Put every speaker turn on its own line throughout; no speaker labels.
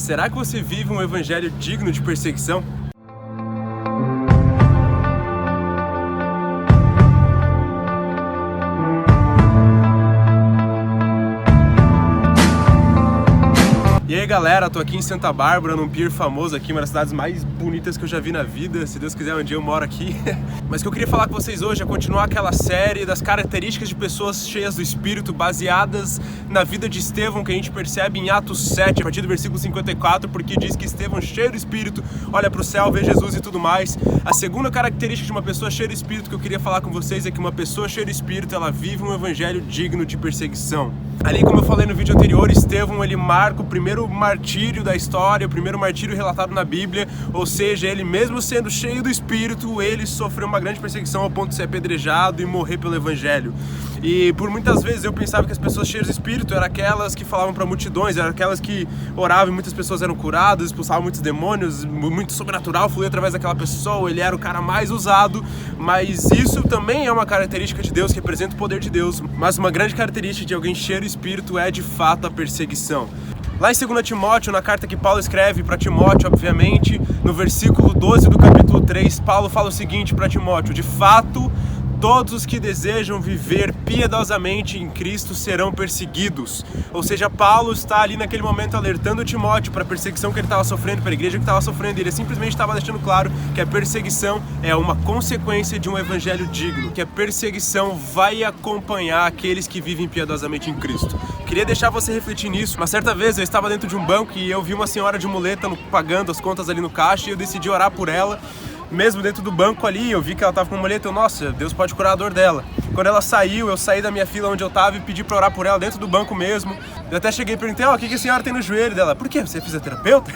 Será que você vive um evangelho digno de perseguição? E aí galera, tô aqui em Santa Bárbara, num pier famoso aqui, uma das cidades mais bonitas que eu já vi na vida. Se Deus quiser, um dia eu moro aqui. Mas o que eu queria falar com vocês hoje é continuar aquela série das características de pessoas cheias do Espírito, baseadas na vida de Estevão, que a gente percebe em Atos 7, a partir do versículo 54, porque diz que Estevão, cheio do Espírito, olha pro céu, vê Jesus e tudo mais. A segunda característica de uma pessoa cheia do Espírito que eu queria falar com vocês é que uma pessoa cheia do Espírito, ela vive um evangelho digno de perseguição. Ali, como eu falei no vídeo anterior, Estevão, ele marca o primeiro martírio da história, o primeiro martírio relatado na Bíblia, ou seja, ele mesmo sendo cheio do Espírito, ele sofreu uma grande perseguição ao ponto de ser apedrejado e morrer pelo Evangelho. E por muitas vezes eu pensava que as pessoas cheias do Espírito eram aquelas que falavam para multidões, eram aquelas que oravam e muitas pessoas eram curadas, expulsavam muitos demônios, muito sobrenatural fluía através daquela pessoa, ele era o cara mais usado, mas isso também é uma característica de Deus, que representa o poder de Deus, mas uma grande característica de alguém cheio do Espírito é de fato a perseguição. Lá em 2 Timóteo, na carta que Paulo escreve para Timóteo, obviamente, no versículo 12 do capítulo 3, Paulo fala o seguinte para Timóteo: de fato, todos os que desejam viver piedosamente em Cristo serão perseguidos. Ou seja, Paulo está ali naquele momento alertando Timóteo para a perseguição que ele estava sofrendo, para a igreja que estava sofrendo. Ele simplesmente estava deixando claro que a perseguição é uma consequência de um evangelho digno, que a perseguição vai acompanhar aqueles que vivem piedosamente em Cristo. Queria deixar você refletir nisso. Uma certa vez eu estava dentro de um banco e eu vi uma senhora de muleta pagando as contas ali no caixa e eu decidi orar por ela. Mesmo dentro do banco ali, eu vi que ela tava com uma muleta, nossa, Deus pode curar a dor dela. Quando ela saiu, eu saí da minha fila onde eu tava e pedi pra orar por ela dentro do banco mesmo. Eu até cheguei e perguntei, o que a senhora tem no joelho dela? Por quê? Você é fisioterapeuta?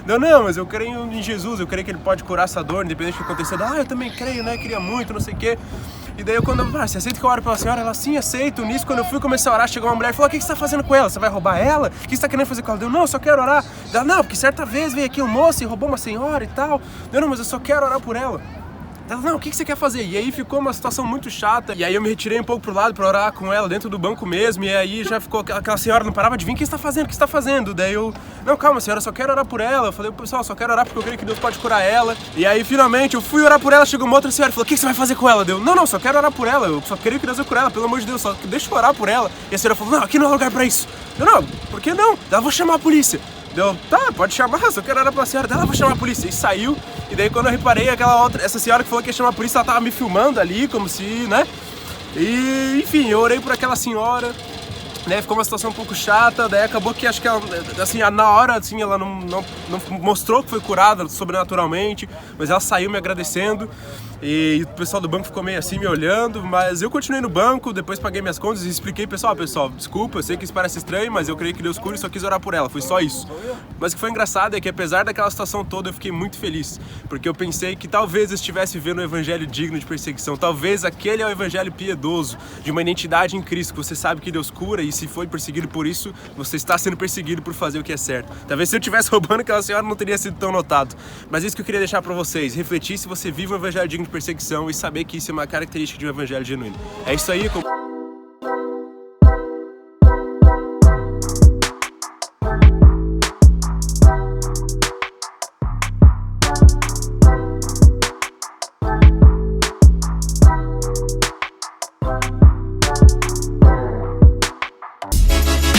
Não, mas eu creio em Jesus, eu creio que Ele pode curar essa dor, independente do que acontecer. Eu também creio, né, queria muito, não sei o quê. E daí você aceita que eu oro pela senhora? Ela, sim, aceito. Nisso, quando eu fui começar a orar, chegou uma mulher e falou, o que você tá fazendo com ela? Você vai roubar ela? O que você tá querendo fazer com ela? Eu, não, eu só quero orar. Ela, não, porque certa vez veio aqui um moço e roubou uma senhora e tal. Eu, não, mas eu só quero orar por ela. Ela, não, o que você quer fazer? E aí ficou uma situação muito chata. E aí eu me retirei um pouco pro lado pra orar com ela dentro do banco mesmo. E aí já ficou, aquela senhora não parava de vir, o que você tá fazendo? O que você tá fazendo? Daí eu, não, calma senhora, eu só quero orar por ela. Eu falei, pessoal, só quero orar porque eu creio que Deus pode curar ela. E aí finalmente eu fui orar por ela, chegou uma outra senhora e falou, o que você vai fazer com ela? Deu, não, só quero orar por ela, eu só creio que Deus vai curar ela, pelo amor de Deus, só deixa eu orar por ela. E a senhora falou, não, aqui não é lugar pra isso. Eu, não, por que não? Ela, vou chamar a polícia. Deu, tá, pode chamar, só quero orar pra senhora. Ela, vou chamar a polícia. E saiu, e daí quando eu reparei, essa senhora que falou que ia chamar a polícia, ela tava me filmando ali, como se, né? E, enfim, eu orei por aquela senhora, né? Ficou uma situação um pouco chata, daí acabou que acho que ela, assim, na hora, assim, ela não mostrou que foi curada sobrenaturalmente, mas ela saiu me agradecendo. E o pessoal do banco ficou meio assim me olhando, mas eu continuei no banco, depois paguei minhas contas e expliquei, pessoal, desculpa, eu sei que isso parece estranho, mas eu creio que Deus cura e só quis orar por ela, foi só isso. Mas o que foi engraçado é que apesar daquela situação toda eu fiquei muito feliz, porque eu pensei que talvez eu estivesse vivendo um evangelho digno de perseguição, talvez aquele é o evangelho piedoso, de uma identidade em Cristo, que você sabe que Deus cura e se foi perseguido por isso, você está sendo perseguido por fazer o que é certo. Talvez se eu estivesse roubando aquela senhora não teria sido tão notado, mas isso que eu queria deixar para vocês, refletir se você vive um evangelho digno de perseguição e saber que isso é uma característica de um evangelho genuíno. É isso aí.